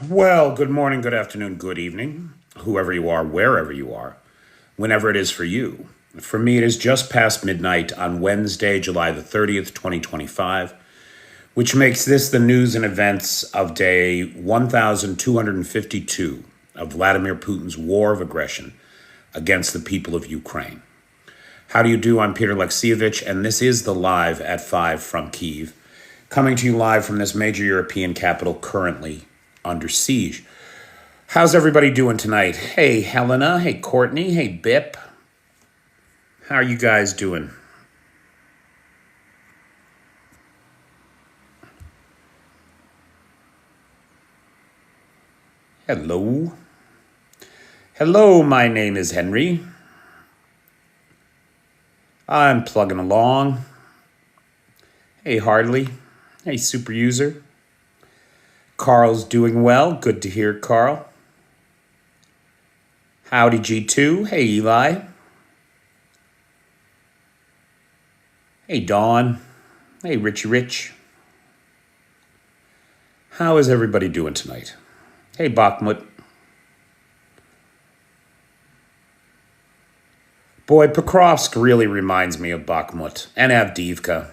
Well, good morning, good afternoon, good evening, whoever you are, wherever you are, whenever it is for you. For me, it is just past midnight on Wednesday, July the 30th, 2025, which makes this the news and events of day 1252 of Vladimir Putin's war of aggression against the people of Ukraine. How do you do? I'm Peter Alexievich, and this is the Live at 5 from Kyiv, coming to you live from this major European capital currently under siege. How's everybody doing tonight? Hey, Helena. Hey, Courtney. Hey, Bip. How are you guys doing? Hello. Hello, my name is Henry. I'm plugging along. Hey, Hardley. Hey, super user. Carl's doing well. Good to hear, Carl. Howdy, G2. Hey, Eli. Hey, Dawn. Hey, Richie Rich. How is everybody doing tonight? Hey, Bakhmut. Boy, Pokrovsk really reminds me of Bakhmut and Avdiivka.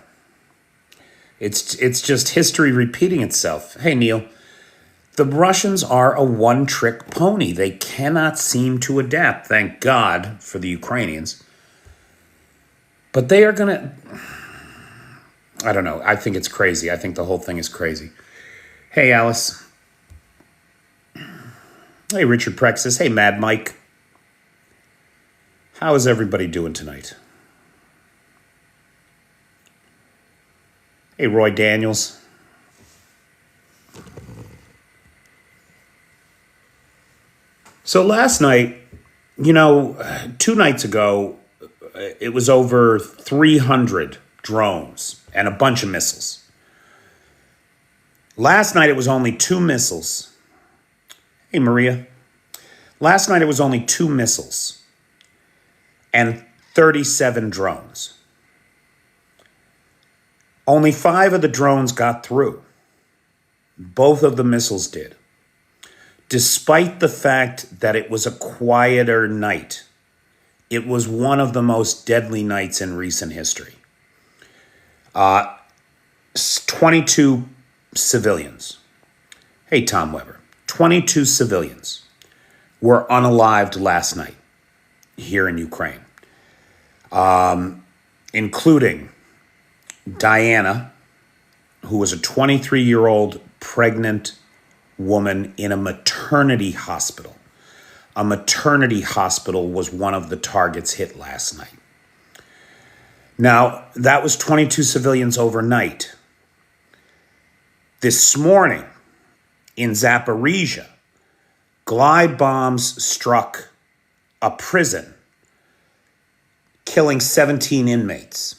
It's just history repeating itself. Hey, Neil. The Russians are a one-trick pony. They cannot seem to adapt. Thank God for the Ukrainians. But they are going to... I don't know. I think it's crazy. I think the whole thing is crazy. Hey, Alice. Hey, Richard Prexis. Hey, Mad Mike. How is everybody doing tonight? Hey, Roy Daniels. So last night, 2 nights ago, it was over 300 drones and a bunch of missiles. Last night, it was only 2 missiles. Hey, Maria. Last night, it was only 2 missiles and 37 drones. Only 5 of the drones got through. Both of the missiles did. Despite the fact that it was a quieter night, it was one of the most deadly nights in recent history. 22 civilians. Hey, Tom Weber. 22 civilians were unalived last night here in Ukraine, including Diana, who was a 23-year-old pregnant woman in a maternity hospital. A maternity hospital was one of the targets hit last night. Now, that was 22 civilians overnight. This morning, in Zaporizhia, glide bombs struck a prison, killing 17 inmates.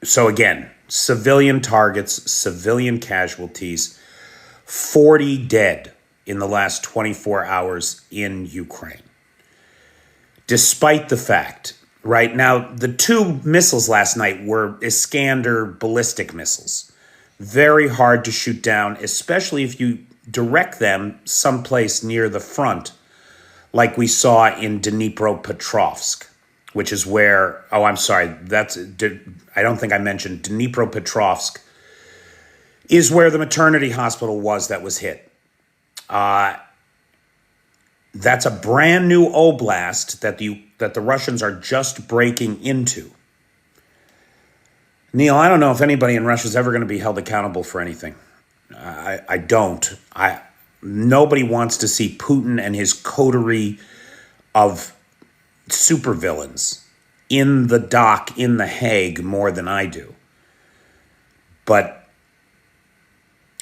So again, civilian targets, civilian casualties, 40 dead in the last 24 hours in Ukraine. Despite the fact, right now, the 2 missiles last night were Iskander ballistic missiles. Very hard to shoot down, especially if you direct them someplace near the front, like we saw in Dnipropetrovsk, which is where, I don't think I mentioned, Dnipropetrovsk is where the maternity hospital was that was hit. That's a brand new oblast that the Russians are just breaking into. Neil, I don't know if anybody in Russia is ever going to be held accountable for anything. I don't. Nobody wants to see Putin and his coterie of supervillains in the dock in The Hague more than I do. But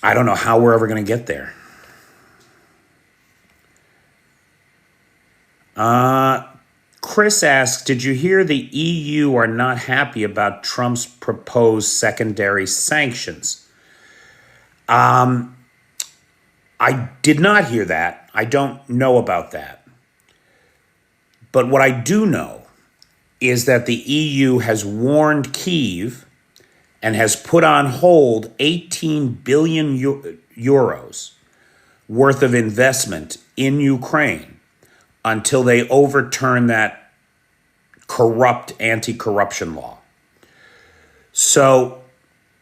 I don't know how we're ever going to get there. Chris asks, did you hear the EU are not happy about Trump's proposed secondary sanctions? I did not hear that. I don't know about that. But what I do know is that the EU has warned Kyiv and has put on hold 18 billion euros worth of investment in Ukraine until they overturn that corrupt anti-corruption law. So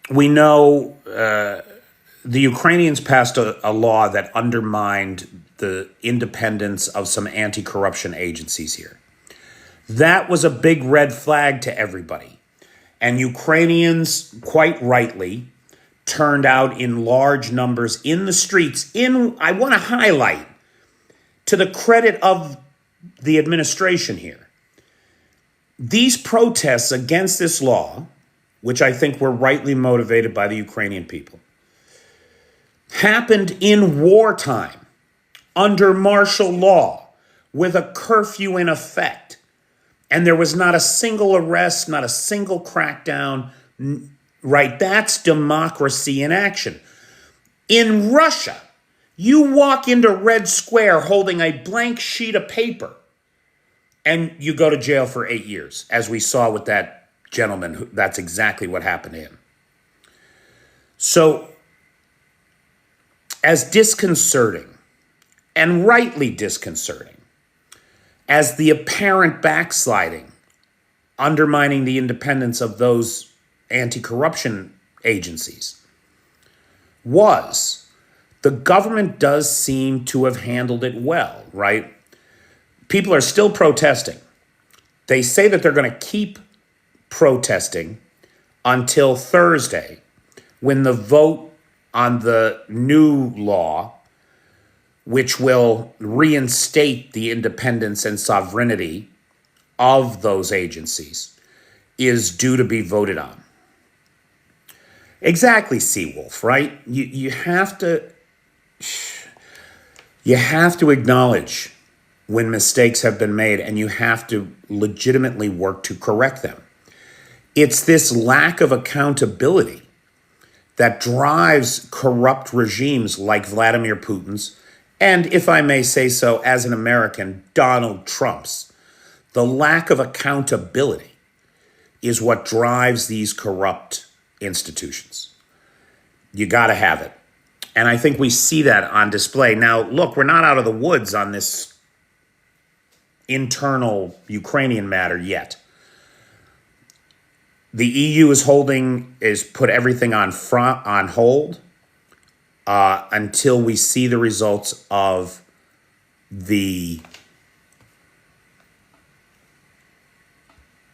we know the Ukrainians passed a law that undermined the independence of some anti-corruption agencies here. That was a big red flag to everybody. And Ukrainians, quite rightly, turned out in large numbers in the streets. I want to highlight, to the credit of the administration here, these protests against this law, which I think were rightly motivated by the Ukrainian people, happened in wartime, under martial law, with a curfew in effect. And there was not a single arrest, not a single crackdown, right? That's democracy in action. In Russia, you walk into Red Square holding a blank sheet of paper, and you go to jail for 8 years, as we saw with that gentleman. That's exactly what happened to him. So, as disconcerting, and rightly disconcerting, as the apparent backsliding, undermining the independence of those anti-corruption agencies was, the government does seem to have handled it well, right? People are still protesting. They say that they're going to keep protesting until Thursday, when the vote on the new law, which will reinstate the independence and sovereignty of those agencies, is due to be voted on. Exactly, Seawolf, right? You have to acknowledge when mistakes have been made, and you have to legitimately work to correct them. It's this lack of accountability that drives corrupt regimes like Vladimir Putin's, and, if I may say so, as an American, Donald Trump's. The lack of accountability is what drives these corrupt institutions. You got to have it. And I think we see that on display. Now, look, we're not out of the woods on this internal Ukrainian matter yet. The EU is put everything on hold until we see the results of the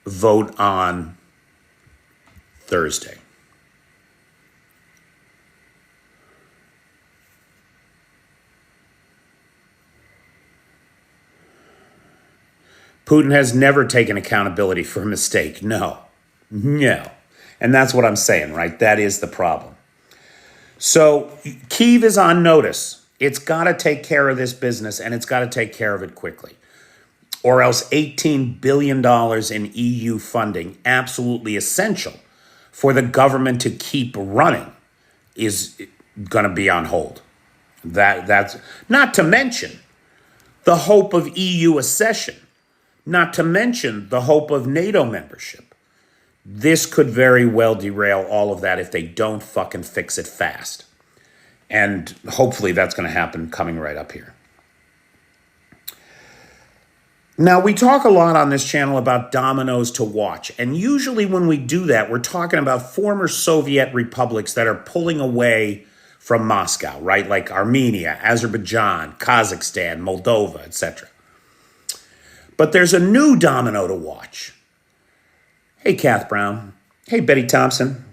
vote on Thursday. Putin has never taken accountability for a mistake. No. And that's what I'm saying, right? That is the problem. So Kyiv is on notice. It's got to take care of this business, and it's got to take care of it quickly. Or else $18 billion in EU funding, absolutely essential for the government to keep running, is going to be on hold. That's not to mention the hope of EU accession, not to mention the hope of NATO membership. This could very well derail all of that if they don't fucking fix it fast. And hopefully that's going to happen coming right up here. Now, we talk a lot on this channel about dominoes to watch. And usually when we do that, we're talking about former Soviet republics that are pulling away from Moscow, right? Like Armenia, Azerbaijan, Kazakhstan, Moldova, etc. But there's a new domino to watch. Hey, Kath Brown. Hey, Betty Thompson.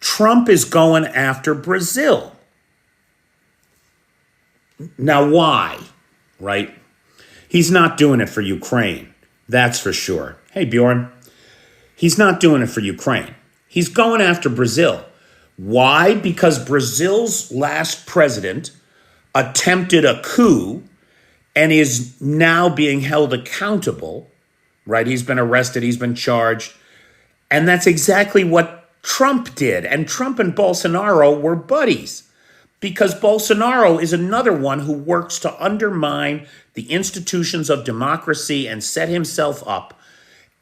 Trump is going after Brazil. Now, why? Right? He's not doing it for Ukraine. That's for sure. Hey, Bjorn. He's not doing it for Ukraine. He's going after Brazil. Why? Because Brazil's last president attempted a coup and is now being held accountable, right? He's been arrested, he's been charged. And that's exactly what Trump did. And Trump and Bolsonaro were buddies, because Bolsonaro is another one who works to undermine the institutions of democracy and set himself up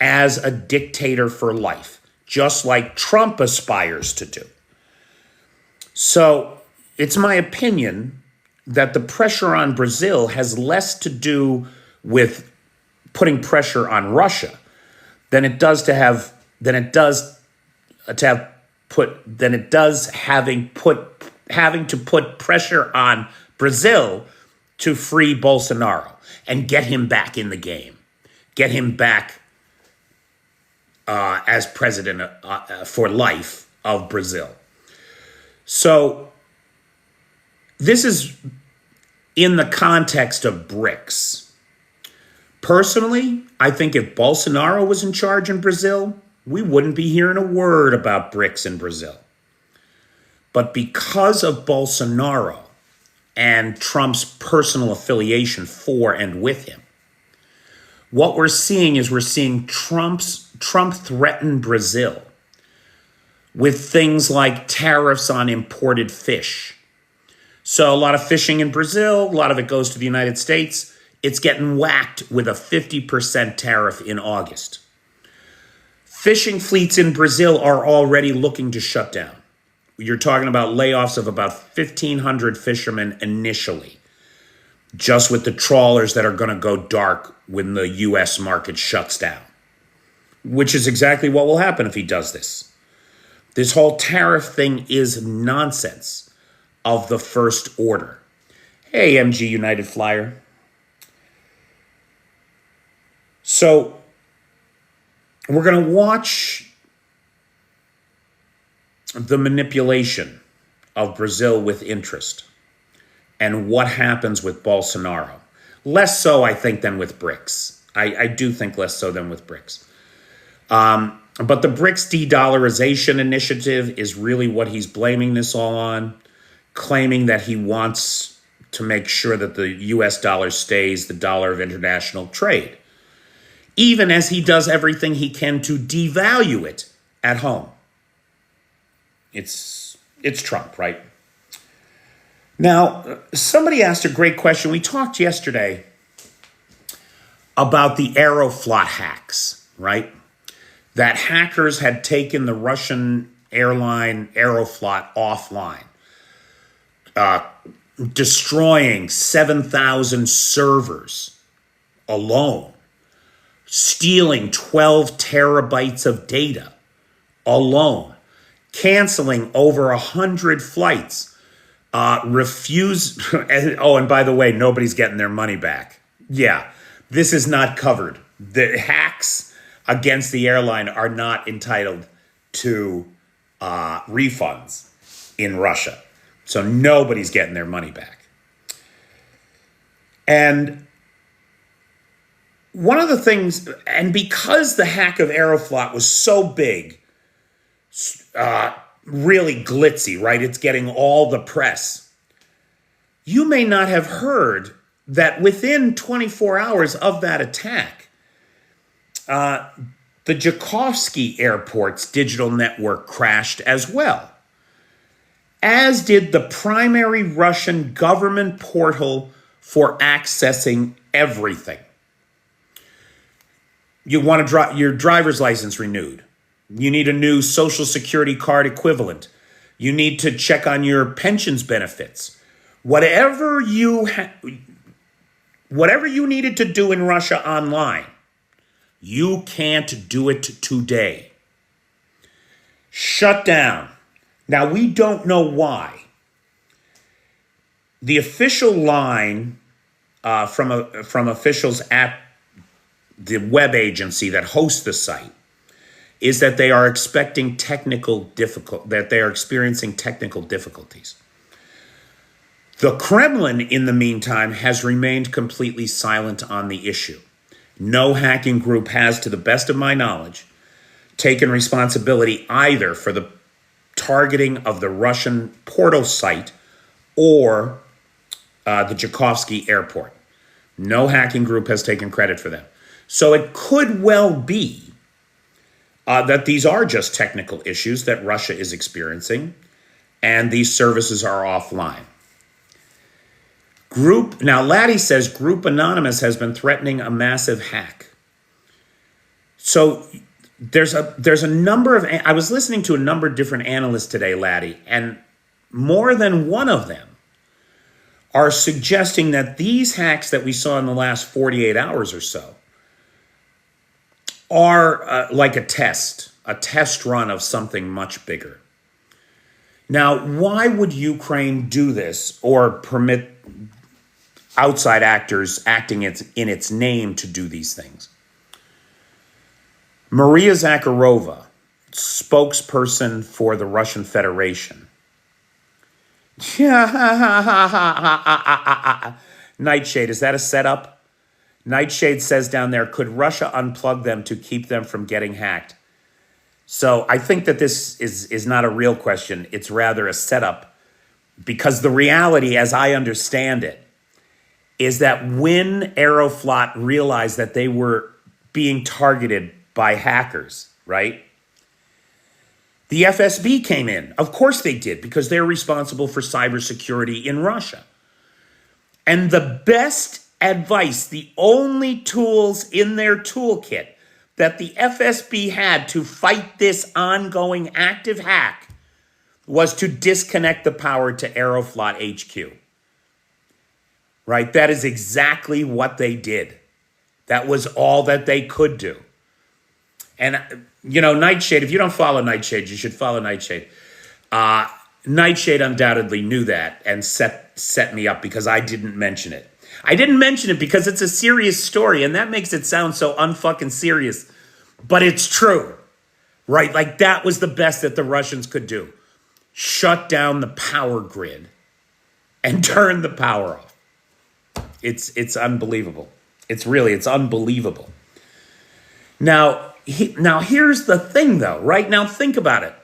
as a dictator for life, just like Trump aspires to do. So it's my opinion that the pressure on Brazil has less to do with putting pressure on Russia than it does to have than it does to have put than it does having to put pressure on Brazil to free Bolsonaro and get him back in the game, get him back as president for life of Brazil. So this is in the context of BRICS. Personally, I think if Bolsonaro was in charge in Brazil, we wouldn't be hearing a word about BRICS in Brazil. But because of Bolsonaro and Trump's personal affiliation for and with him, what we're seeing is Trump threaten Brazil with things like tariffs on imported fish. So a lot of fishing in Brazil, a lot of it goes to the United States. It's getting whacked with a 50% tariff in August. Fishing fleets in Brazil are already looking to shut down. You're talking about layoffs of about 1,500 fishermen initially, just with the trawlers that are going to go dark when the U.S. market shuts down, which is exactly what will happen if he does this. This whole tariff thing is nonsense of the first order. Hey, MG United Flyer. So we're going to watch the manipulation of Brazil with interest and what happens with Bolsonaro. Less so, I think, than with BRICS. I do think less so than with BRICS. But the BRICS de-dollarization initiative is really what he's blaming this all on, claiming that he wants to make sure that the U.S. dollar stays the dollar of international trade, even as he does everything he can to devalue it at home. It's Trump, right? Now, somebody asked a great question. We talked yesterday about the Aeroflot hacks, right? That hackers had taken the Russian airline Aeroflot offline, destroying 7,000 servers alone, stealing 12 terabytes of data alone, canceling over 100 flights, and by the way, nobody's getting their money back. Yeah, this is not covered. The hacks against the airline are not entitled to refunds in Russia. So nobody's getting their money back. And one of the things, and because the hack of Aeroflot was so big, really glitzy, right? It's getting all the press. You may not have heard that within 24 hours of that attack, the Tchaikovsky Airport's digital network crashed as well, as did the primary Russian government portal for accessing everything. You want to your driver's license renewed. You need a new Social Security card equivalent. You need to check on your pensions benefits. Whatever you needed to do in Russia online, you can't do it today. Shut down. Now, we don't know why. The official line from officials at the web agency that hosts the site is that they are experiencing technical difficulties. The Kremlin, in the meantime, has remained completely silent on the issue. No hacking group has, to the best of my knowledge, taken responsibility either for the targeting of the Russian portal site or the Tchaikovsky Airport. No hacking group has taken credit for them. So it could well be that these are just technical issues that Russia is experiencing, and these services are offline. Now Laddie says Group Anonymous has been threatening a massive hack. So there's a number of, I was listening to a number of different analysts today, Laddie, and more than one of them are suggesting that these hacks that we saw in the last 48 hours or so are like a test run of something much bigger. Now, why would Ukraine do this or permit outside actors acting in its name to do these things? Maria Zakharova, spokesperson for the Russian Federation. Nightshade, is that a setup? Nightshade says down there, could Russia unplug them to keep them from getting hacked? So I think that this is not a real question. It's rather a setup, because the reality, as I understand it, is that when Aeroflot realized that they were being targeted by hackers, right? The FSB came in. Of course they did, because they're responsible for cybersecurity in Russia. And the best advice, the only tools in their toolkit that the FSB had to fight this ongoing active hack was to disconnect the power to Aeroflot HQ. Right? That is exactly what they did. That was all that they could do. And, you know, Nightshade, if you don't follow Nightshade, you should follow Nightshade. Nightshade undoubtedly knew that and set me up because I didn't mention it. I didn't mention it because it's a serious story, and that makes it sound so unfucking serious. But it's true, right? Like, that was the best that the Russians could do. Shut down the power grid and turn the power off. It's unbelievable. It's unbelievable. Now here's the thing, though, right? Now think about it.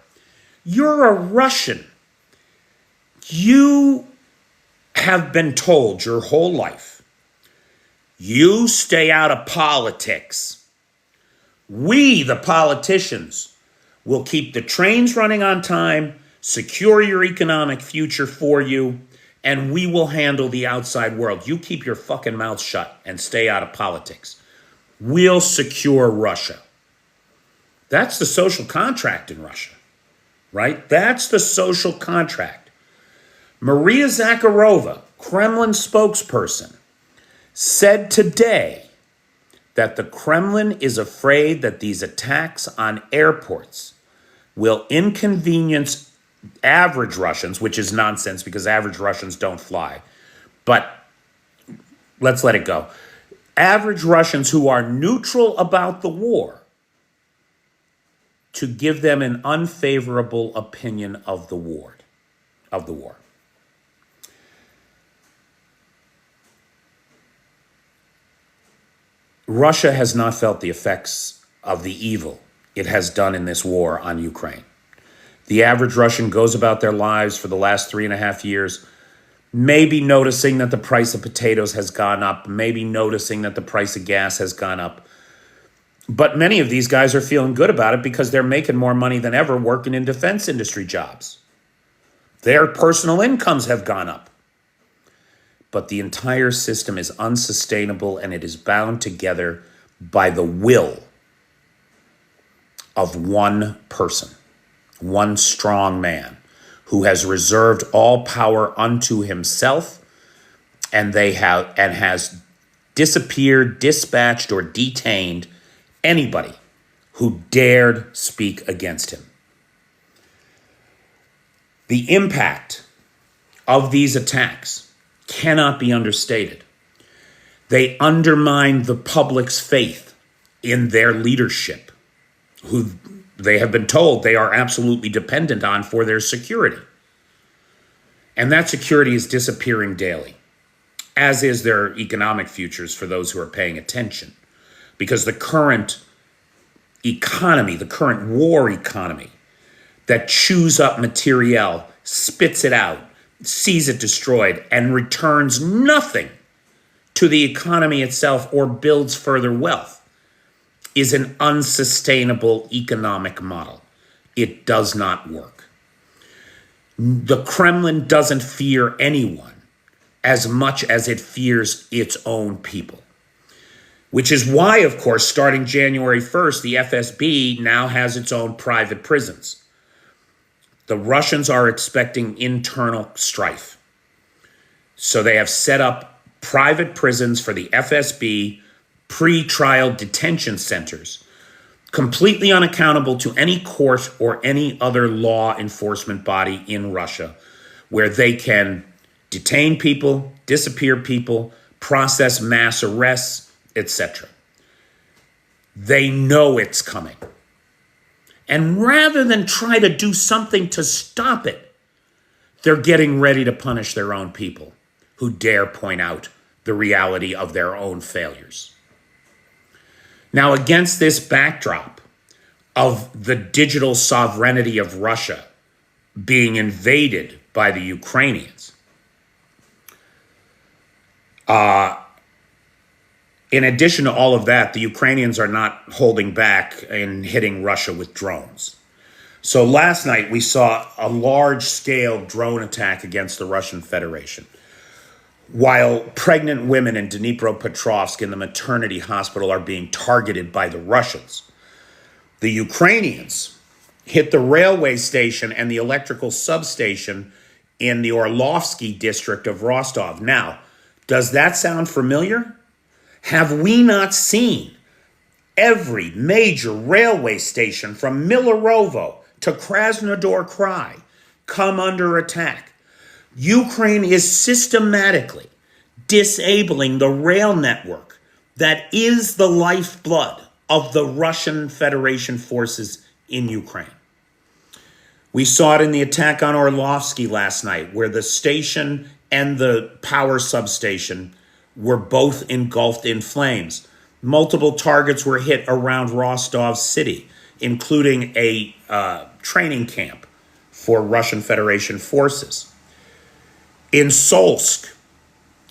You're a Russian. You have been told your whole life, you stay out of politics. We, the politicians, will keep the trains running on time, secure your economic future for you, and we will handle the outside world. You keep your fucking mouth shut and stay out of politics. We'll secure Russia. That's the social contract in Russia, right? That's the social contract. Maria Zakharova, Kremlin spokesperson, said today that the Kremlin is afraid that these attacks on airports will inconvenience average Russians, which is nonsense because average Russians don't fly. But let's let it go. Average Russians who are neutral about the war, to give them an unfavorable opinion of the war. Russia has not felt the effects of the evil it has done in this war on Ukraine. The average Russian goes about their lives for the last 3.5 years, maybe noticing that the price of potatoes has gone up, maybe noticing that the price of gas has gone up. But many of these guys are feeling good about it because they're making more money than ever working in defense industry jobs. Their personal incomes have gone up. But the entire system is unsustainable, and it is bound together by the will of one person, one strong man who has reserved all power unto himself, and has disappeared, dispatched, or detained anybody who dared speak against him. The impact of these attacks cannot be understated. They undermine the public's faith in their leadership, who they have been told they are absolutely dependent on for their security. And that security is disappearing daily, as is their economic futures for those who are paying attention. Because the current economy, the current war economy that chews up materiel, spits it out, sees it destroyed, and returns nothing to the economy itself or builds further wealth, is an unsustainable economic model. It does not work. The Kremlin doesn't fear anyone as much as it fears its own people. which is why, of course, starting January 1st, the FSB now has its own private prisons. The Russians are expecting internal strife. So they have set up private prisons for the FSB, pre-trial detention centers, completely unaccountable to any court or any other law enforcement body in Russia, where they can detain people, disappear people, process mass arrests, etc. They know it's coming. And rather than try to do something to stop it, they're getting ready to punish their own people who dare point out the reality of their own failures. Now, against this backdrop of the digital sovereignty of Russia being invaded by the Ukrainians, in addition to all of that, the Ukrainians are not holding back in hitting Russia with drones. So last night we saw a large-scale drone attack against the Russian Federation. While pregnant women in Dnipropetrovsk in the maternity hospital are being targeted by the Russians, the Ukrainians hit the railway station and the electrical substation in the Orlovsky district of Rostov. Now, does that sound familiar? Have we not seen every major railway station from Milarovo to Krasnodar Krai come under attack? Ukraine is systematically disabling the rail network that is the lifeblood of the Russian Federation forces in Ukraine. We saw it in the attack on Orlovsky last night, where the station and the power substation were both engulfed in flames. Multiple targets were hit around Rostov city, including a training camp for Russian Federation forces. In Solsk,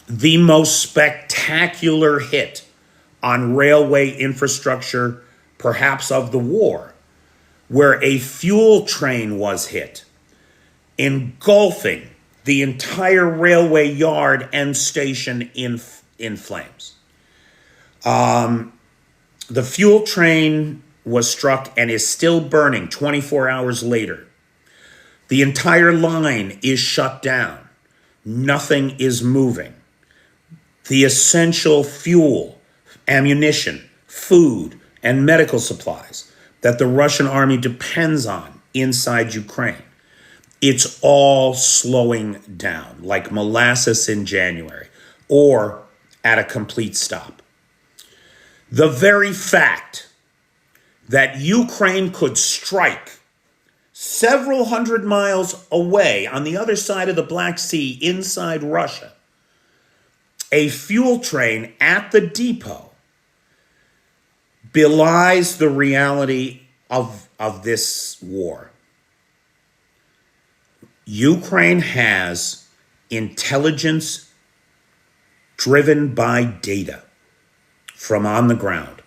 the most spectacular hit on railway infrastructure, perhaps of the war, where a fuel train was hit, engulfing the entire railway yard and station in flames. The fuel train was struck and is still burning 24 hours later. The entire line is shut down. Nothing is moving. The essential fuel, ammunition, food, and medical supplies that the Russian army depends on inside Ukraine, it's all slowing down like molasses in January, or at a complete stop. The very fact that Ukraine could strike several hundred miles away on the other side of the Black Sea inside Russia, a fuel train at the depot, belies the reality of this war. Ukraine has intelligence driven by data from on the ground.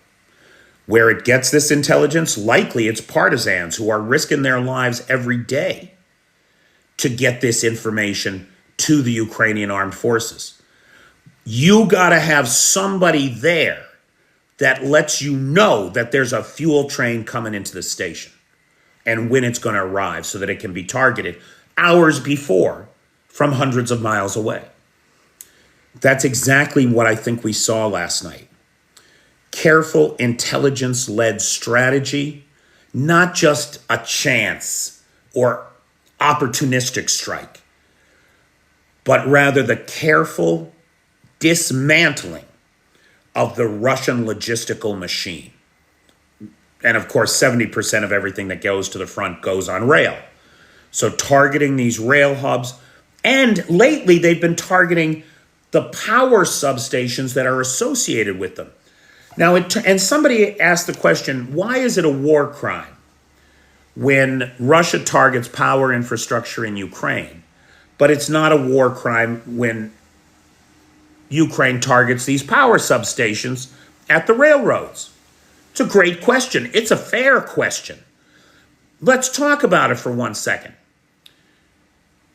Where it gets this intelligence, likely it's partisans who are risking their lives every day to get this information to the Ukrainian armed forces. You got to have somebody there that lets you know that there's a fuel train coming into the station and when it's going to arrive so that it can be targeted hours before from hundreds of miles away. That's exactly what I think we saw last night. Careful, intelligence-led strategy, not just a chance or opportunistic strike, but rather the careful dismantling of the Russian logistical machine. And of course, 70% of everything that goes to the front goes on rail. So targeting these rail hubs, and lately they've been targeting the power substations that are associated with them. Now, and somebody asked the question, why is it a war crime when Russia targets power infrastructure in Ukraine, but it's not a war crime when Ukraine targets these power substations at the railroads? It's a great question. It's a fair question. Let's talk about it for 1 second.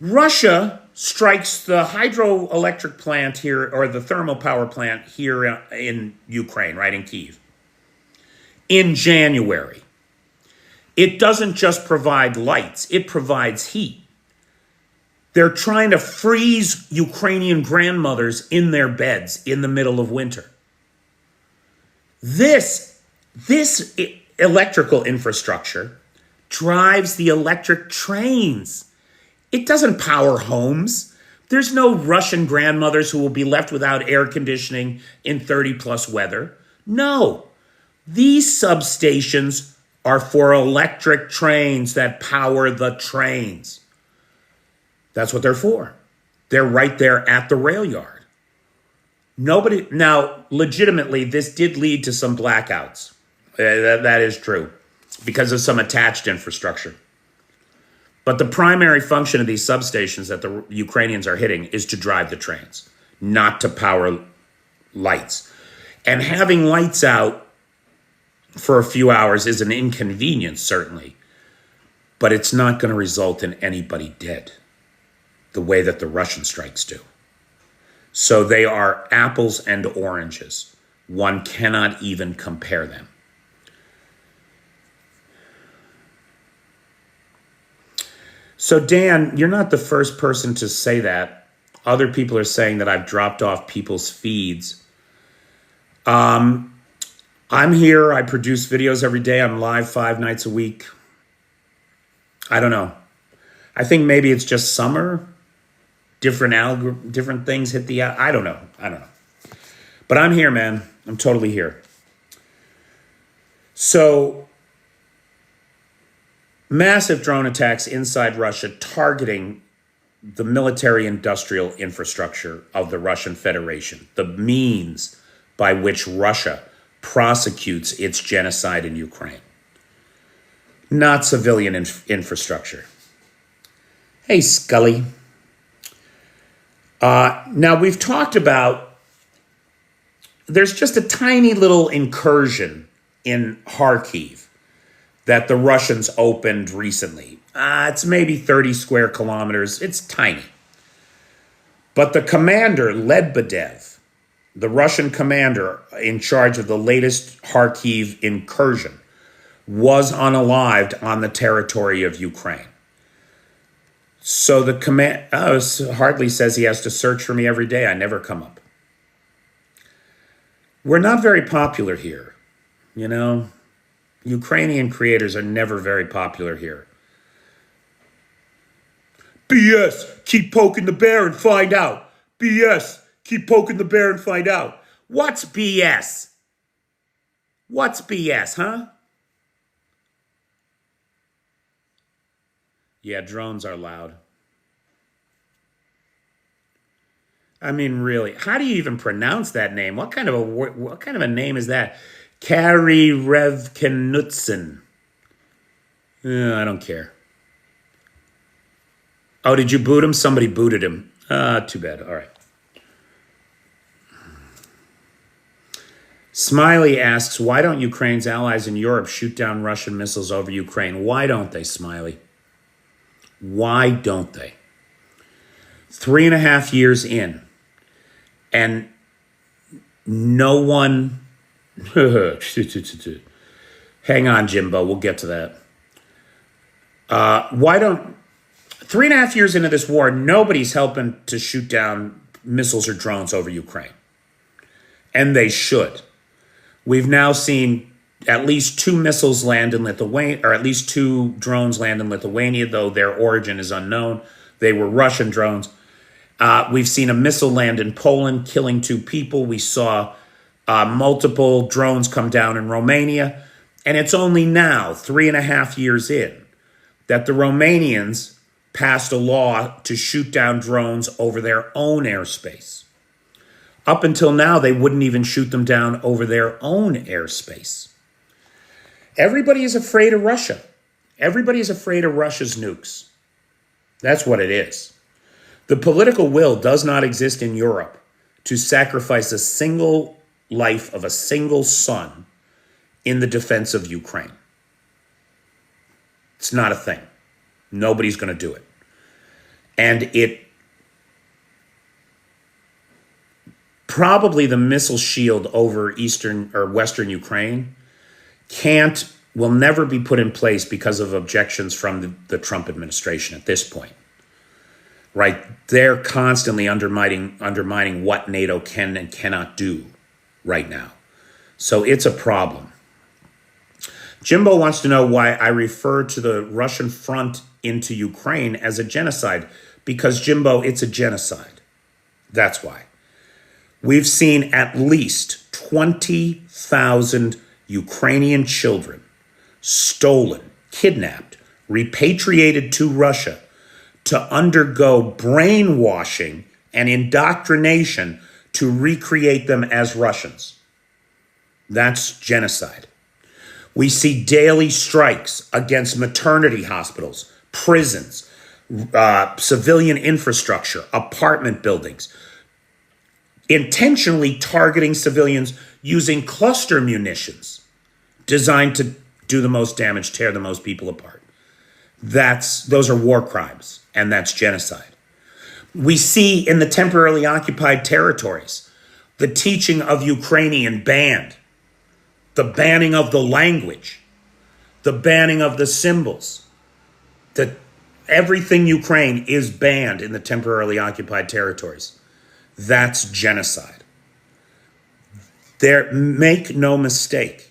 Russia strikes the hydroelectric plant here, or the thermal power plant here in Ukraine, right in Kyiv, in January. It doesn't just provide lights, it provides heat. They're trying to freeze Ukrainian grandmothers in their beds in the middle of winter. This electrical infrastructure drives the electric trains. It doesn't power homes. There's no Russian grandmothers who will be left without air conditioning in 30 plus weather. No, these substations are for electric trains that power the trains. That's what they're for. They're right there at the rail yard. Now, legitimately, this did lead to some blackouts. That is true, because of some attached infrastructure. But the primary function of these substations that the Ukrainians are hitting is to drive the trains, not to power lights. And having lights out for a few hours is an inconvenience, certainly, but it's not going to result in anybody dead the way that the Russian strikes do. So they are apples and oranges. One cannot even compare them. So Dan, you're not the first person to say that. Other people are saying that I've dropped off people's feeds. I'm here. I produce videos every day. I'm live 5 nights a week. I don't know. I think maybe it's just summer. Different things hit the... I don't know. But I'm here, man. I'm totally here. So, massive drone attacks inside Russia targeting the military-industrial infrastructure of the Russian Federation, the means by which Russia prosecutes its genocide in Ukraine. Not civilian infrastructure. Hey, Scully. Now, we've talked about, there's just a tiny little incursion in Kharkiv that the Russians opened recently. It's maybe 30 square kilometers. It's tiny. But the commander, Lebedev, the Russian commander in charge of the latest Kharkiv incursion, was unalived on the territory of Ukraine. So the Hartley says he has to search for me every day. I never come up. We're not very popular here. You know, Ukrainian creators are never very popular here. BS, keep poking the bear and find out. BS, keep poking the bear and find out. What's BS? What's BS, huh? Yeah, drones are loud. I mean, really, how do you even pronounce that name? What kind of a name is that? Kari Revkenutsen. I don't care. Oh, did you boot him? Somebody booted him. Too bad. All right. Smiley asks, why don't Ukraine's allies in Europe shoot down Russian missiles over Ukraine? Why don't they, Smiley? Why don't they? 3.5 years in, and no one... Hang on, Jimbo. We'll get to that. Why don't... 3.5 years into this war, nobody's helping to shoot down missiles or drones over Ukraine. And they should. We've now seen at least 2 missiles land in Lithuania, or at least 2 drones land in Lithuania, though their origin is unknown. They were Russian drones. We've seen a missile land in Poland, killing 2 people. We saw multiple drones come down in Romania. And it's only now, 3.5 years in, that the Romanians passed a law to shoot down drones over their own airspace. Up until now, they wouldn't even shoot them down over their own airspace. Everybody is afraid of Russia. Everybody is afraid of Russia's nukes. That's what it is. The political will does not exist in Europe to sacrifice a single life of a single son in the defense of Ukraine. It's not a thing. Nobody's going to do it. And it probably the missile shield over eastern or western Ukraine will never be put in place because of objections from the Trump administration at this point. Right? They're constantly undermining what NATO can and cannot do right now. So it's a problem. Jimbo wants to know why I refer to the Russian front into Ukraine as a genocide. Because, Jimbo, it's a genocide. That's why. We've seen at least 20,000 Ukrainian children stolen, kidnapped, repatriated to Russia to undergo brainwashing and indoctrination to recreate them as Russians. That's genocide. We see daily strikes against maternity hospitals, prisons, civilian infrastructure, apartment buildings, intentionally targeting civilians using cluster munitions designed to do the most damage, tear the most people apart. Those are war crimes, and that's genocide. We see in the temporarily occupied territories the teaching of Ukrainian banned, the banning of the language, the banning of the symbols. Everything Ukraine is banned in the temporarily occupied territories. That's genocide. Make no mistake,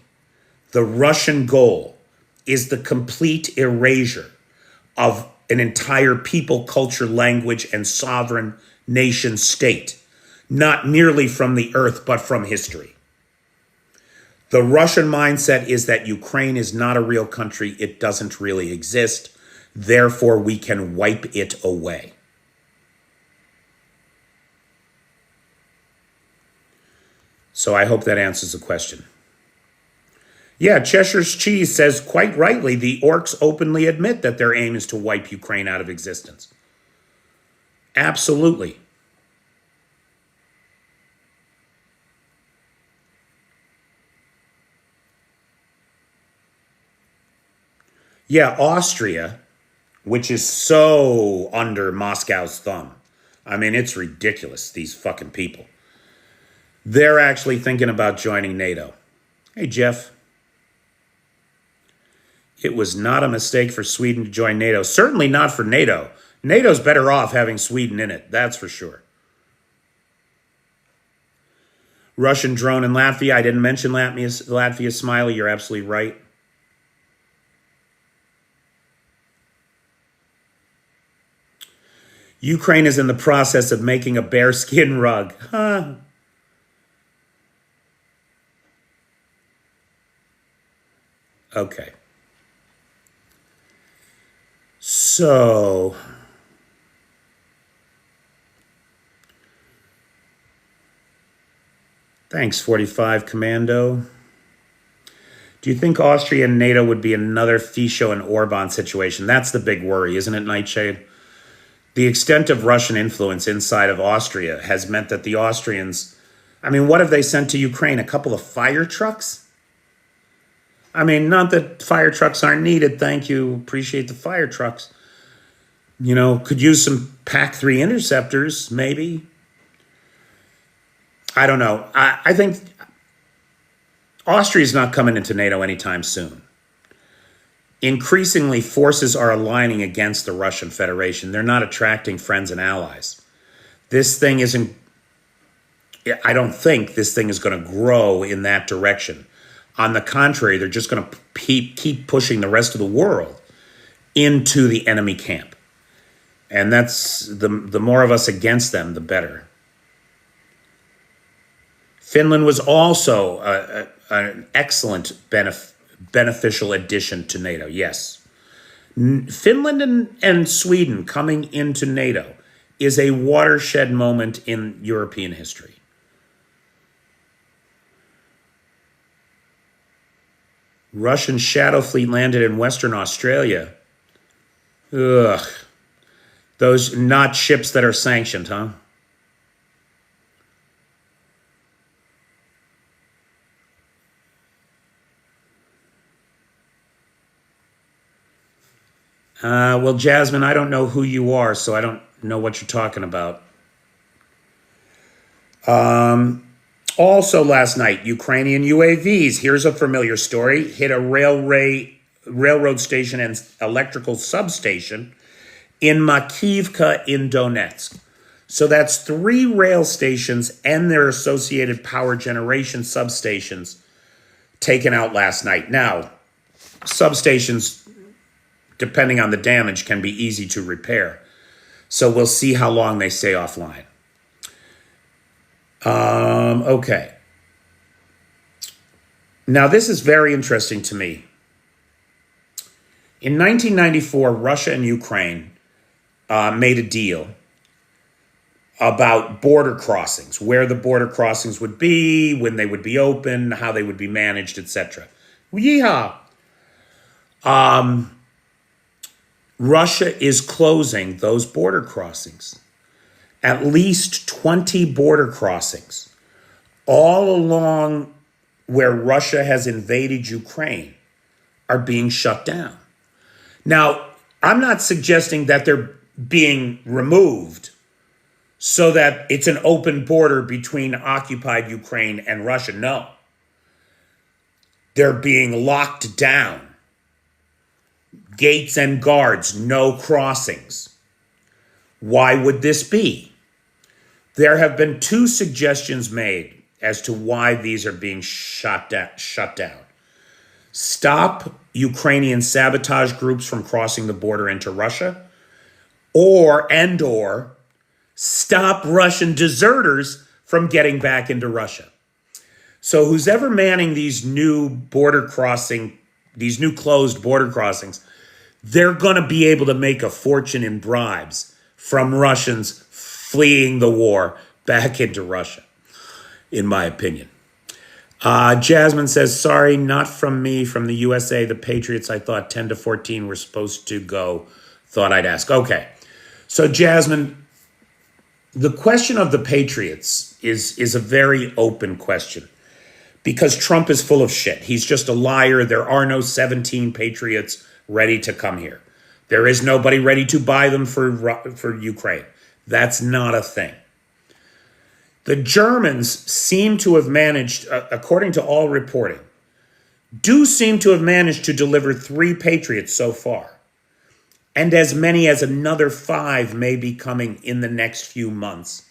the Russian goal is the complete erasure of an entire people, culture, language, and sovereign nation state, not merely from the earth, but from history. The Russian mindset is that Ukraine is not a real country. It doesn't really exist. Therefore, we can wipe it away. So I hope that answers the question. Yeah, Cheshire's Cheese says quite rightly, the orcs openly admit that their aim is to wipe Ukraine out of existence. Absolutely. Yeah, Austria, which is so under Moscow's thumb. I mean, it's ridiculous, these fucking people. They're actually thinking about joining NATO. Hey, Jeff. It was not a mistake for Sweden to join NATO. Certainly not for NATO. NATO's better off having Sweden in it, that's for sure. Russian drone in Latvia. I didn't mention Latvia, Smiley. You're absolutely right. Ukraine is in the process of making a bearskin rug. Huh. Okay. So, thanks, 45 Commando. Do you think Austria and NATO would be another Fico and Orban situation? That's the big worry, isn't it, Nightshade? The extent of Russian influence inside of Austria has meant that the Austrians, I mean, what have they sent to Ukraine? A couple of fire trucks? I mean, not that fire trucks aren't needed. Thank you. Appreciate the fire trucks. You know, could use some PAC-3 interceptors, maybe. I don't know. I think Austria's not coming into NATO anytime soon. Increasingly, forces are aligning against the Russian Federation. They're not attracting friends and allies. This thing isn't, I don't think this thing is going to grow in that direction. On the contrary, they're just going to keep pushing the rest of the world into the enemy camp. And that's the more of us against them, the better. Finland was also an excellent beneficial addition to NATO, yes. Finland and Sweden coming into NATO is a watershed moment in European history. Russian shadow fleet landed in Western Australia. Ugh. Those not ships that are sanctioned, huh? Well, Jasmine, I don't know who you are, so I don't know what you're talking about. Also last night, Ukrainian UAVs, here's a familiar story, hit a railroad station and electrical substation in Makivka in Donetsk. So that's 3 rail stations and their associated power generation substations taken out last night. Now, substations, depending on the damage, can be easy to repair. So we'll see how long they stay offline. Okay. Now, this is very interesting to me. In 1994, Russia and Ukraine made a deal about border crossings, where the border crossings would be, when they would be open, how they would be managed, etc. Yeehaw! Russia is closing those border crossings. At least 20 border crossings all along where Russia has invaded Ukraine are being shut down. Now, I'm not suggesting that they're being removed so that it's an open border between occupied Ukraine and Russia. No. They're being locked down. Gates and guards, no crossings. Why would this be? There have been 2 suggestions made as to why these are being shut down. Stop Ukrainian sabotage groups from crossing the border into Russia, or stop Russian deserters from getting back into Russia. So who's ever manning these new closed border crossings, they're going to be able to make a fortune in bribes from Russians fleeing the war back into Russia, in my opinion. Jasmine says, sorry, not from me, from the USA. The Patriots, I thought 10-14 were supposed to go. Thought I'd ask. Okay. So, Jasmine, the question of the Patriots is a very open question because Trump is full of shit. He's just a liar. There are no 17 Patriots ready to come here. There is nobody ready to buy them for Ukraine. That's not a thing. The Germans seem to have managed, according to all reporting, seem to have managed to deliver 3 Patriots so far. And as many as another 5 may be coming in the next few months.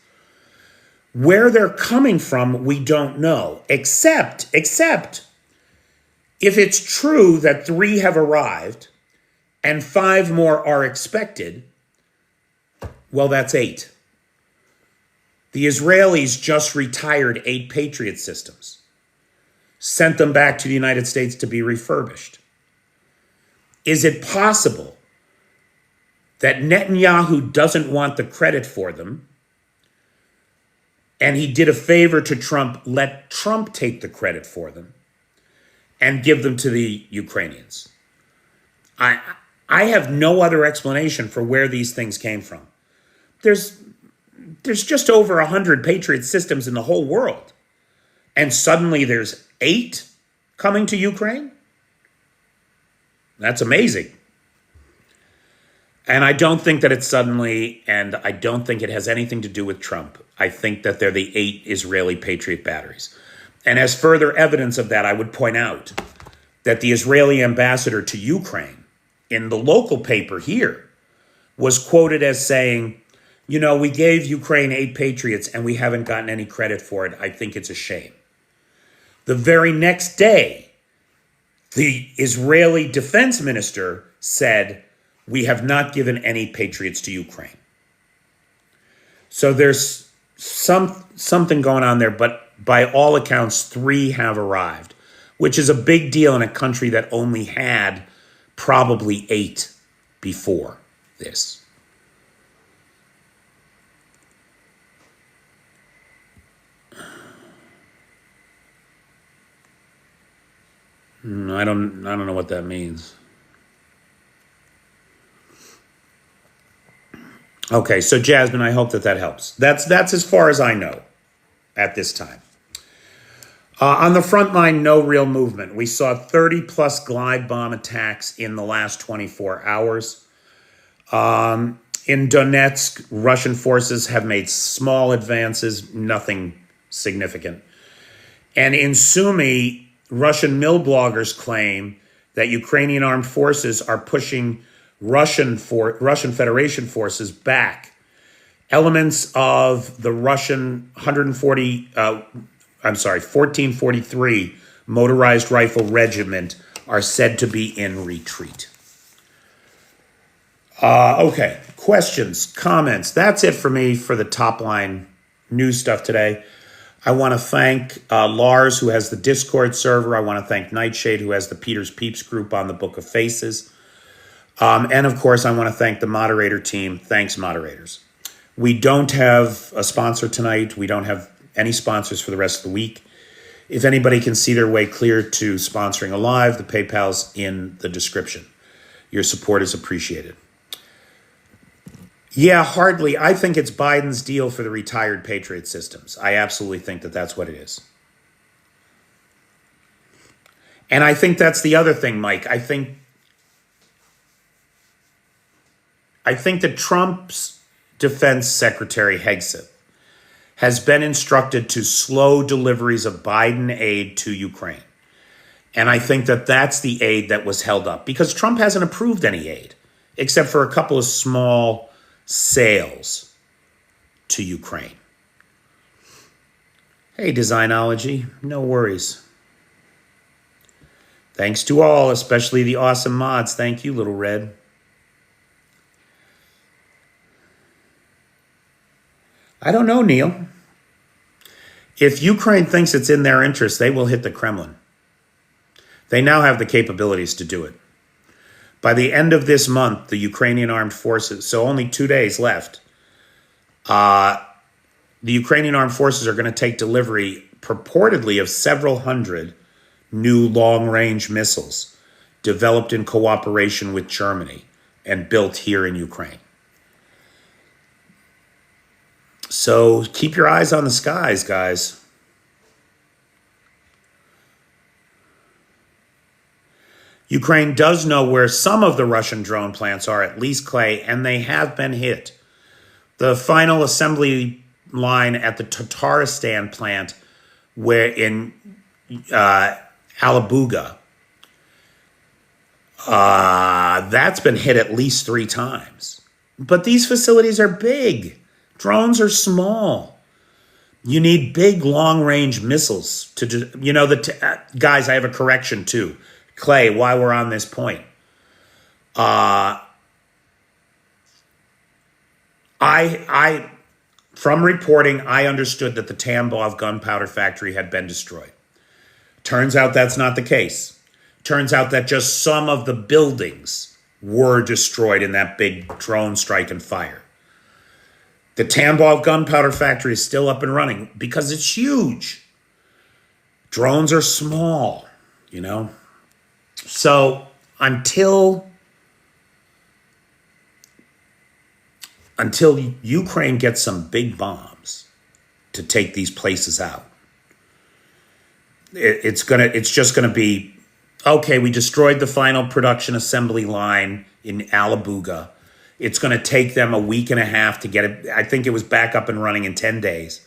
Where they're coming from, we don't know. Except if it's true that 3 have arrived and 5 more are expected, well, that's 8. The Israelis just retired 8 Patriot systems, sent them back to the United States to be refurbished. Is it possible that Netanyahu doesn't want the credit for them, and he did a favor to Trump, let Trump take the credit for them, and give them to the Ukrainians? I have no other explanation for where these things came from. There's just over 100 Patriot systems in the whole world. And suddenly there's 8 coming to Ukraine? That's amazing. And I don't think that it's suddenly, and I don't think it has anything to do with Trump. I think that they're the 8 Israeli Patriot batteries. And as further evidence of that, I would point out that the Israeli ambassador to Ukraine in the local paper here was quoted as saying, you know, we gave Ukraine 8 Patriots and we haven't gotten any credit for it. I think it's a shame. The very next day, the Israeli defense minister said, we have not given any Patriots to Ukraine. So there's something going on there, but by all accounts, 3 have arrived, which is a big deal in a country that only had probably 8 before this. I don't know what that means. Okay, so Jasmine, I hope that helps. That's as far as I know at this time. On the front line, no real movement. We saw 30-plus glide bomb attacks in the last 24 hours. In Donetsk, Russian forces have made small advances, nothing significant. And in Sumy, Russian mill bloggers claim that Ukrainian armed forces are pushing Russian Federation forces back. Elements of the Russian 1443 motorized rifle regiment are said to be in retreat. Okay, questions, comments. That's it for me for the top line news stuff today. I want to thank Lars, who has the Discord server. I want to thank Nightshade, who has the Peter's Peeps group on the Book of Faces. And of course, I want to thank the moderator team. Thanks, moderators. We don't have a sponsor tonight. We don't have any sponsors for the rest of the week. If anybody can see their way clear to sponsoring a live, the PayPal's in the description. Your support is appreciated. Yeah, hardly. I think it's Biden's deal for the retired Patriot systems. I absolutely think that that's what it is. And I think that's the other thing, Mike. I think that Trump's Defense Secretary Hegseth has been instructed to slow deliveries of Biden aid to Ukraine. And I think that that's the aid that was held up because Trump hasn't approved any aid except for a couple of small sales to Ukraine. Hey, Designology, no worries. Thanks to all, especially the awesome mods. Thank you, Little Red. I don't know, Neil. If Ukraine thinks it's in their interest, they will hit the Kremlin. They now have the capabilities to do it. By the end of this month, the Ukrainian armed forces, so only 2 days left, the Ukrainian armed forces are going to take delivery purportedly of several hundred new long-range missiles developed in cooperation with Germany and built here in Ukraine. So keep your eyes on the skies, guys. Ukraine does know where some of the Russian drone plants are, at least Clay, and they have been hit. The final assembly line at the Tatarstan plant where in Alabuga, that's been hit at least 3 times. But these facilities are big. Drones are small. You need big, long-range missiles to do, guys, I have a correction too. Clay, while we're on this point. From reporting, I understood that the Tambov gunpowder factory had been destroyed. Turns out that's not the case. Turns out that just some of the buildings were destroyed in that big drone strike and fire. The Tambov gunpowder factory is still up and running because it's huge. Drones are small, So until Ukraine gets some big bombs to take these places out, it's just gonna be, okay, we destroyed the final production assembly line in Alabuga. It's going to take them a week and a half to get it. I think it was back up and running in 10 days.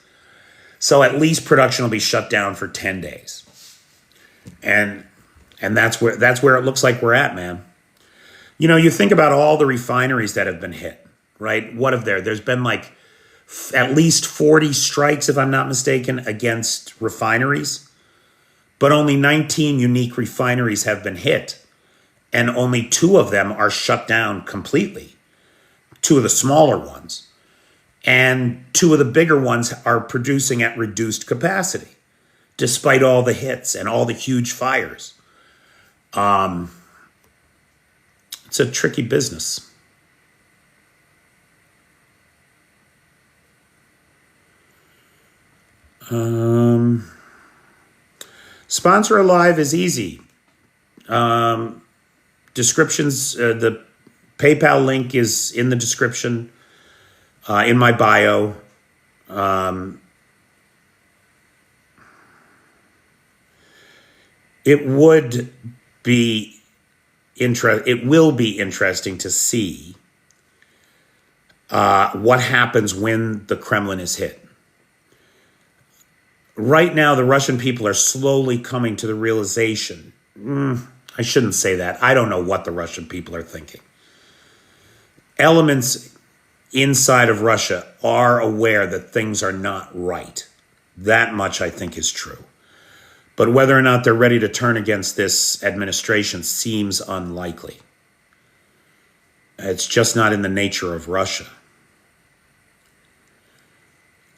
So at least production will be shut down for 10 days. And that's where it looks like we're at, man. You think about all the refineries that have been hit, right? What have there's been like at least 40 strikes, if I'm not mistaken, against refineries. But only 19 unique refineries have been hit. And only 2 of them are shut down completely. 2 of the smaller ones. And 2 of the bigger ones are producing at reduced capacity, despite all the hits and all the huge fires. It's a tricky business. Sponsor a live is easy. Descriptions, the PayPal link is in the description, in my bio. It will be interesting to see what happens when the Kremlin is hit. Right now, the Russian people are slowly coming to the realization. I shouldn't say that. I don't know what the Russian people are thinking. Elements inside of Russia are aware that things are not right. That much I think is true. But whether or not they're ready to turn against this administration seems unlikely. It's just not in the nature of Russia.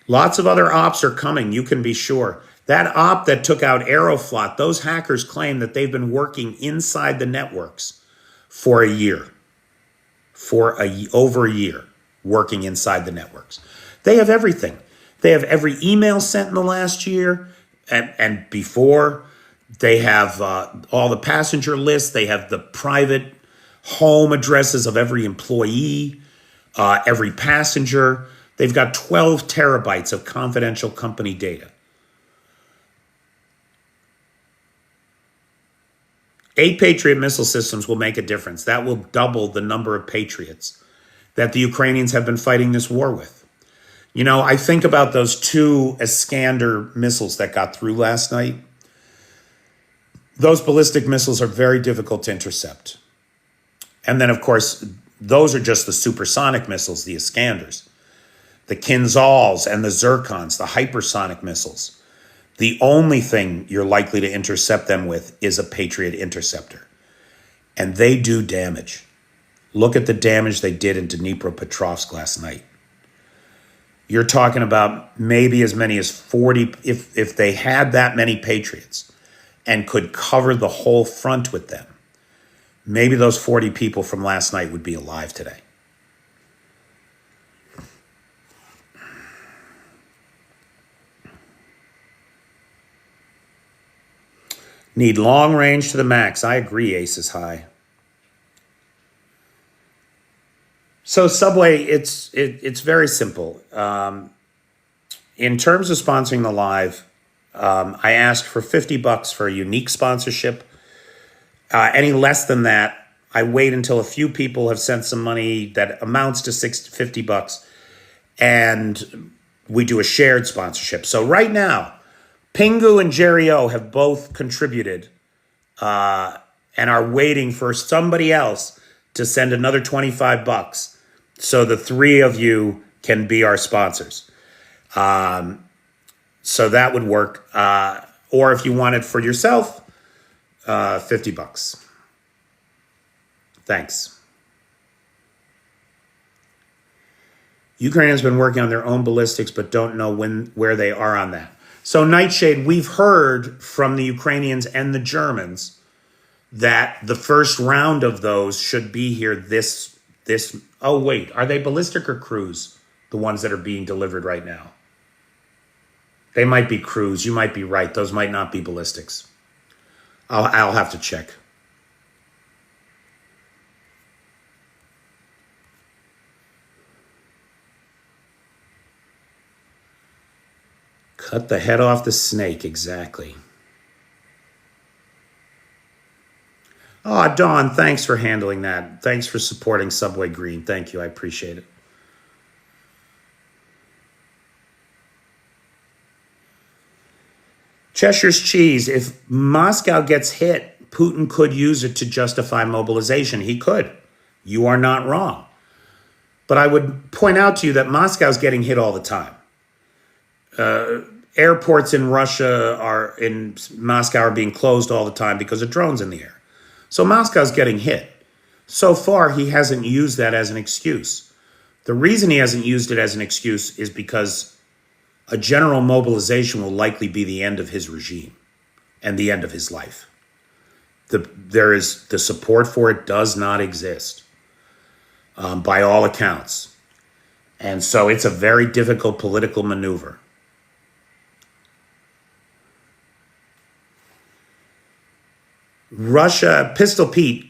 Lots of other ops are coming, you can be sure. That op that took out Aeroflot, those hackers claim that they've been working inside the networks for a year. Over a year, working inside the networks. They have everything. They have every email sent in the last year and before. They have all the passenger lists. They have the private home addresses of every employee, every passenger. They've got 12 terabytes of confidential company data. 8 Patriot missile systems will make a difference. That will double the number of Patriots that the Ukrainians have been fighting this war with. You know, I think about those 2 Iskander missiles that got through last night. Those ballistic missiles are very difficult to intercept. And then, of course, those are just the supersonic missiles, the Iskanders. The Kinzhals and the Zircons, the hypersonic missiles. The only thing you're likely to intercept them with is a Patriot interceptor. And they do damage. Look at the damage they did in Dnipropetrovsk last night. You're talking about maybe as many as 40, if they had that many Patriots and could cover the whole front with them, maybe those 40 people from last night would be alive today. Need long range to the max. I agree, Ace is high. So Subway, it's very simple. In terms of sponsoring the live, I asked for $50 for a unique sponsorship. Any less than that, I wait until a few people have sent some money that amounts to $50, and we do a shared sponsorship. So right now, Pingu and Jerry O have both contributed and are waiting for somebody else to send another $25 so the 3 of you can be our sponsors. So that would work. Or if you want it for yourself, $50. Thanks. Ukraine has been working on their own ballistics, but don't know where they are on that. So Nightshade, we've heard from the Ukrainians and the Germans that the first round of those should be here this. Oh wait, are they ballistic or cruise? The ones that are being delivered right now. They might be cruise. You might be right. Those might not be ballistics. I'll have to check. Cut the head off the snake, exactly. Oh, Dawn, thanks for handling that. Thanks for supporting Subway Green. Thank you. I appreciate it. Cheshire's Cheese, if Moscow gets hit, Putin could use it to justify mobilization. He could. You are not wrong. But I would point out to you that Moscow's getting hit all the time. Airports in Moscow are being closed all the time because of drones in the air. So Moscow's getting hit. So far, he hasn't used that as an excuse. The reason he hasn't used it as an excuse is because a general mobilization will likely be the end of his regime and the end of his life. The support for it does not exist by all accounts. And so it's a very difficult political maneuver. Russia, Pistol Pete,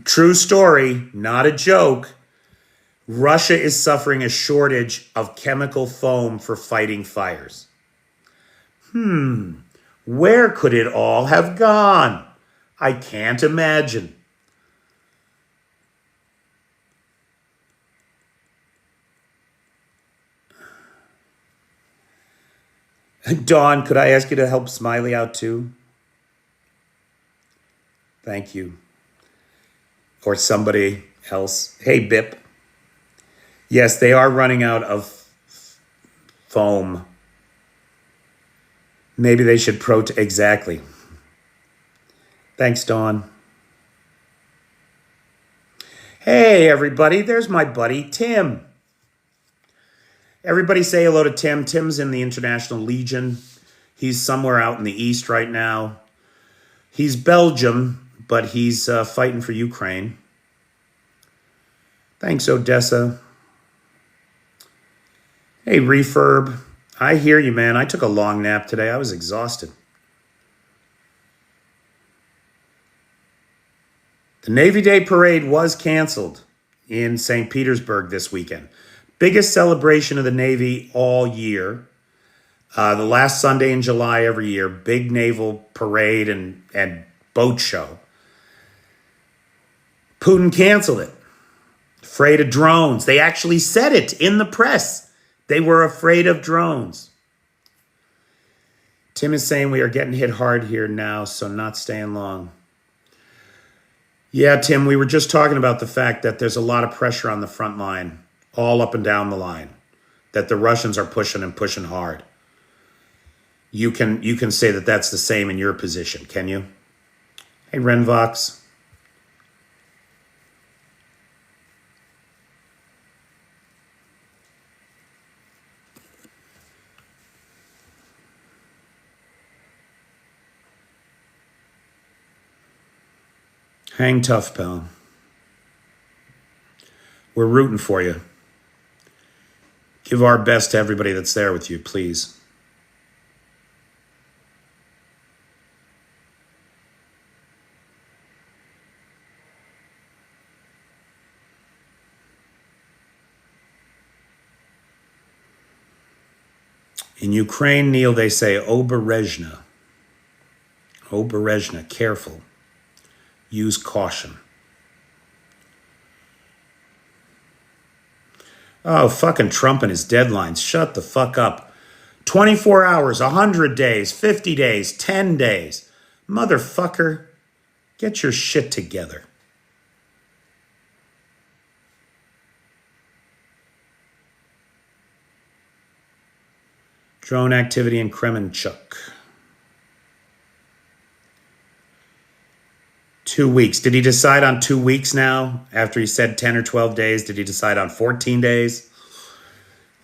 true story, not a joke. Russia is suffering a shortage of chemical foam for fighting fires. Where could it all have gone? I can't imagine. Dawn, could I ask you to help Smiley out too? Thank you. Or somebody else. Hey, Bip. Yes, they are running out of foam. Maybe they should exactly. Thanks, Dawn. Hey, everybody. There's my buddy, Tim. Everybody say hello to Tim. Tim's in the International Legion. He's somewhere out in the East right now. He's Belgium, but he's fighting for Ukraine. Thanks, Odessa. Hey, Refurb. I hear you, man. I took a long nap today. I was exhausted. The Navy Day Parade was canceled in St. Petersburg this weekend. Biggest celebration of the Navy all year. The last Sunday in July every year. Big naval parade and boat show. Putin canceled it. Afraid of drones. They actually said it in the press. They were afraid of drones. Tim is saying we are getting hit hard here now, so not staying long. Yeah, Tim, we were just talking about the fact that there's a lot of pressure on the front line, all up and down the line, that the Russians are pushing and pushing hard. You can say that that's the same in your position, can you? Hey, Renvox. Hang tough, pal. We're rooting for you. Give our best to everybody that's there with you, please. In Ukraine, Neil, they say Oberezhna. Oberezhna, careful. Use caution. Oh, fucking Trump and his deadlines. Shut the fuck up. 24 hours, 100 days, 50 days, 10 days. Motherfucker, get your shit together. Drone activity in Kremenchuk. 2 weeks. Did he decide on 2 weeks now? After he said 10 or 12 days, did he decide on 14 days?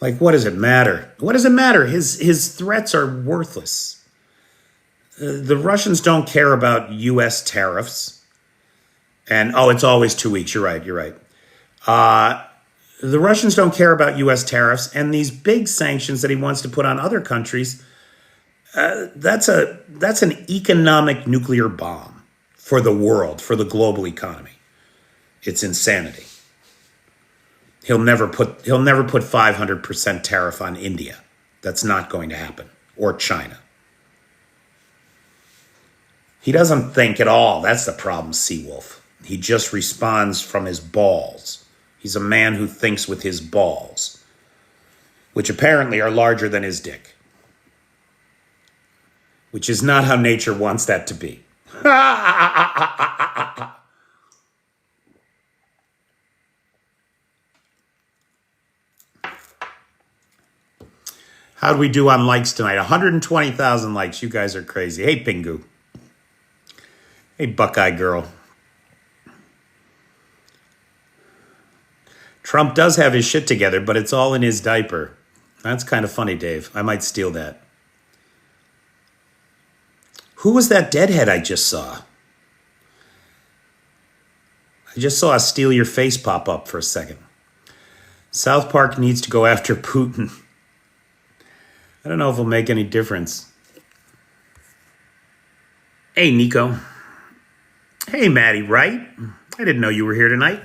Like, what does it matter? What does it matter? His threats are worthless. The Russians don't care about U.S. tariffs. And, it's always 2 weeks. You're right. The Russians don't care about U.S. tariffs. And these big sanctions that he wants to put on other countries, that's an economic nuclear bomb. For the world, for the global economy. It's insanity. He'll never put 500% tariff on India. That's not going to happen. Or China. He doesn't think at all. That's the problem, Seawolf. He just responds from his balls. He's a man who thinks with his balls, which apparently are larger than his dick. Which is not how nature wants that to be. How'd we do on likes tonight? 120,000 likes. You guys are crazy. Hey, Pingu. Hey, Buckeye girl. Trump does have his shit together, but it's all in his diaper. That's kind of funny, Dave. I might steal that. Who was that deadhead I just saw? I just saw a steal your face pop up for a second. South Park needs to go after Putin. I don't know if it'll make any difference. Hey, Nico. Hey, Maddie Wright. I didn't know you were here tonight.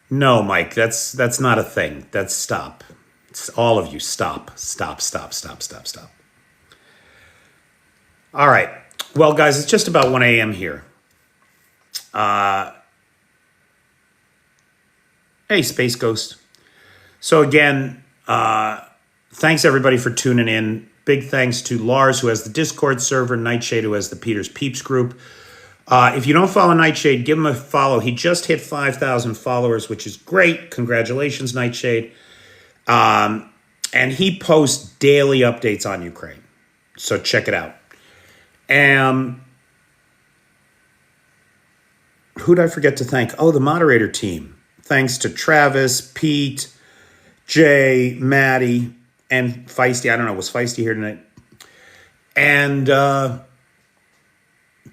No, Mike, that's not a thing. That's stop. All of you, stop. All right. Well, guys, it's just about 1 a.m. here. Hey, Space Ghost. So again, thanks everybody for tuning in. Big thanks to Lars, who has the Discord server, Nightshade, who has the Peter's Peeps group. If you don't follow Nightshade, give him a follow. He just hit 5,000 followers, which is great. Congratulations, Nightshade. And he posts daily updates on Ukraine. So check it out. Who did I forget to thank? Oh, the moderator team. Thanks to Travis, Pete, Jay, Maddie, and Feisty. I don't know, was Feisty here tonight? And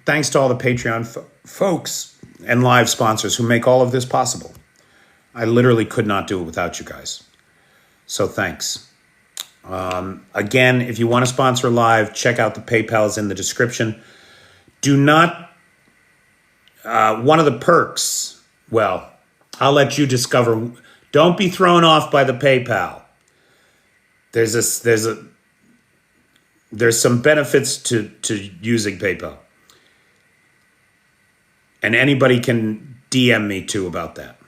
thanks to all the Patreon folks and live sponsors who make all of this possible. I literally could not do it without you guys. So thanks. Again, if you want to sponsor live, check out the PayPal in the description. Do not, one of the perks, well, I'll let you discover. Don't be thrown off by the PayPal. There's some benefits to using PayPal. And anybody can DM me too about that.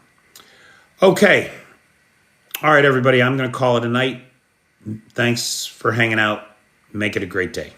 Okay. All right, everybody, I'm going to call it a night. Thanks for hanging out. Make it a great day.